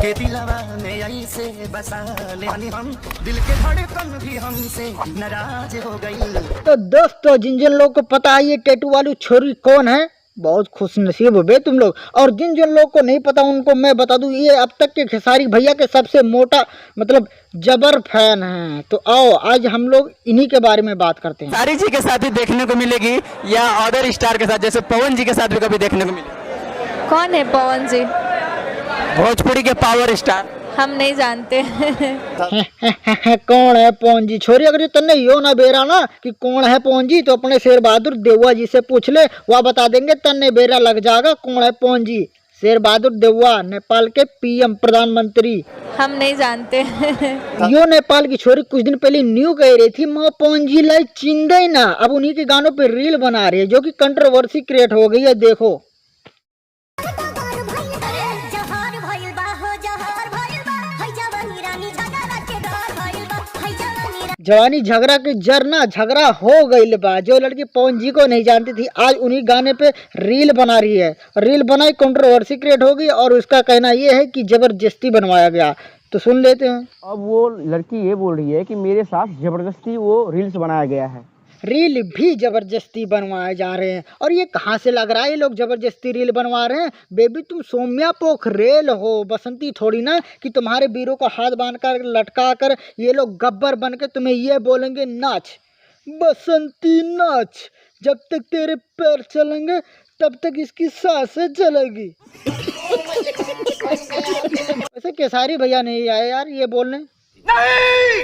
के दिलवा में ऐसे बसा ले हम, दिल के धड़कन भी हमसे नाराज हो गई। तो दोस्तों, जिन जिन लोगों को पता है ये टैटू वाली छोरी कौन है, बहुत खुश नसीब हो तुम लोग। और जिन जिन लोगों को नहीं पता उनको मैं बता दूं, ये अब तक के खेसारी भैया के सबसे मोटा मतलब जबर फैन है। तो आओ आज हम लोग इन्हीं के बारे में बात करते हैं। खेसारी जी के साथ ही देखने को मिलेगी या अदर स्टार के साथ, जैसे पवन जी के साथ भी कभी देखने को मिलेगी? कौन है पवन जी? भोजपुरी के पावर स्टार। हम नहीं जानते। कौन है पवन जी? छोरी, अगर तन्ने यो ना बेरा ना कि कौन है पवन जी, तो अपने शेर बहादुर देवा जी से पूछ ले, वह बता देंगे। तन्ने बेरा लग जाएगा कौन है पवन जी। शेर बहादुर देवा, नेपाल के पीएम प्रधानमंत्री। हम नहीं जानते। यो नेपाल की छोरी कुछ दिन पहले न्यू कह रही थी, माँ पवन जी लाई चिंदे ना। अब उन्हीं के गानों पे रील बना रही है, जो कि कंट्रोवर्सी क्रिएट हो गई है। देखो जवानी झगड़ा के जर ना झगड़ा हो गई बा। जो लड़की पवन जी को नहीं जानती थी, आज उन्हीं गाने पे रील बना रही है। रील बनाई, कंट्रोवर्सी क्रिएट हो गई, और उसका कहना ये है कि जबरदस्ती बनवाया गया। तो सुन लेते हैं। अब वो लड़की ये बोल रही है कि मेरे साथ जबरदस्ती वो रील्स बनाया गया है। रील भी जबरदस्ती बनवाए जा रहे हैं। और ये कहाँ से लग रहा है ये लोग जबरदस्ती रील बनवा रहे हैं? बेबी तुम सौम्या पोखरेल हो, बसंती थोड़ी ना कि तुम्हारे बीरों को हाथ बांध कर लटका कर ये लोग गब्बर बन के तुम्हें ये बोलेंगे नाच बसंती नाच। जब तक तेरे पैर चलेंगे तब तक इसकी सांसें चलेगी। वैसे खेसारी भैया नहीं आए यार ये बोलने। नहीं,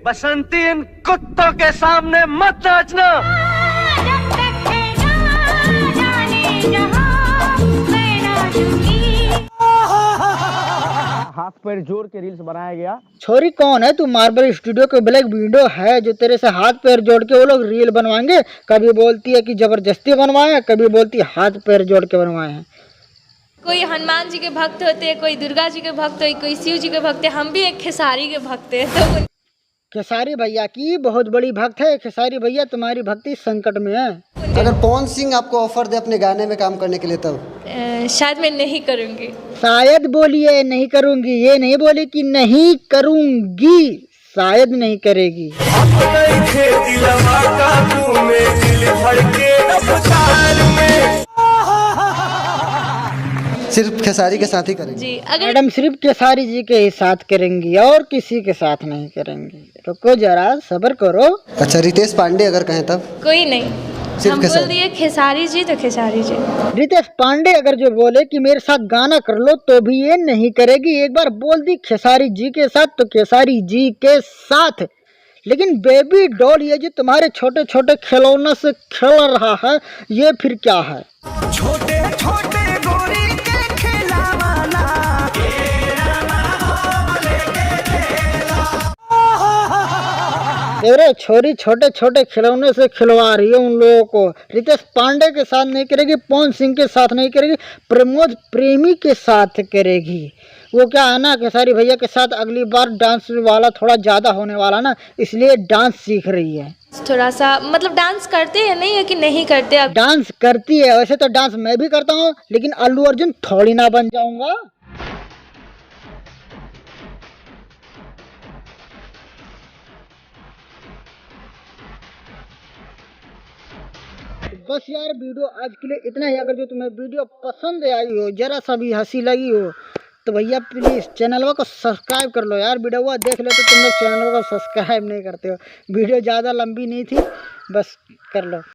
बसंती इन कुत्तों के सामने मत नाचना। हाथ पैर जोड़ के रील्स बनाया गया। छोरी कौन है तू? मार्बल स्टूडियो के ब्लैक विंडो है जो तेरे से हाथ पैर जोड़ के वो लोग रील बनवाएंगे। कभी बोलती है कि जबरदस्ती बनवाए हैं, कभी बोलती है हाथ पैर जोड़ के बनवाए हैं। कोई हनुमान जी के भक्त होते हैं, कोई दुर्गा जी के भक्त है, कोई शिव जी के भक्त है। हम भी एक खेसारी के भक्त है। तो खेसारी भैया की बहुत बड़ी भक्त है। खेसारी भैया तुम्हारी भक्ति संकट में है। अगर पवन सिंह आपको ऑफर दे अपने गाने में काम करने के लिए तब? शायद मैं नहीं करूँगी। शायद बोलिए नहीं करूंगी, ये नहीं बोली कि नहीं करूंगी, शायद नहीं करेगी। सिर्फ खेसारी के साथ ही करेंगे जी, अगर मैडम सिर्फ खेसारी जी के ही साथ करेंगी और किसी के साथ नहीं करेंगी। रुको जरा सब्र करो। अच्छा, रितेश पांडे अगर कहें तब? कोई नहीं, सिर्फ हम बोल दिए खेसारी जी तो खेसारी जी। रितेश पांडे अगर जो बोले कि मेरे साथ गाना कर लो तो भी ये नहीं करेगी। एक बार बोल दी खेसारी जी के साथ तो खेसारी जी के साथ। लेकिन बेबी डॉल ये जो तुम्हारे छोटे छोटे खिलौनों से खेल रहा है, ये फिर क्या है? छोटे छोटे गोरी के खिलावाना, तेरे छोरी छोटे छोटे खिलौने से खिलवा रही है उन लोगों को। रितेश पांडे के साथ नहीं करेगी, पवन सिंह के साथ नहीं करेगी, प्रमोद प्रेमी के साथ करेगी। वो क्या है ना, खेसारी भैया के साथ अगली बार डांस वाला थोड़ा ज़्यादा होने वाला ना, इसलिए डांस सीख रही है। थोड़ा सा मतलब डांस करते हैं, नहीं है कि नहीं करते। अब डांस करती है, वैसे तो डांस मैं भी करता हूँ, लेकिन अल्लू अर्जुन थोड़ी ना बन जाऊंगा। बस यार वीडियो आज के लिए इतना ही। अगर जो तुम्हें वीडियो पसंद आई हो, जरा सा भी हंसी लगी हो, तो भैया प्लीज़ चैनल को सब्सक्राइब कर लो यार। वीडियो देख लो तो तुम लोग चैनल को सब्सक्राइब नहीं करते हो। वीडियो ज़्यादा लंबी नहीं थी, बस कर लो।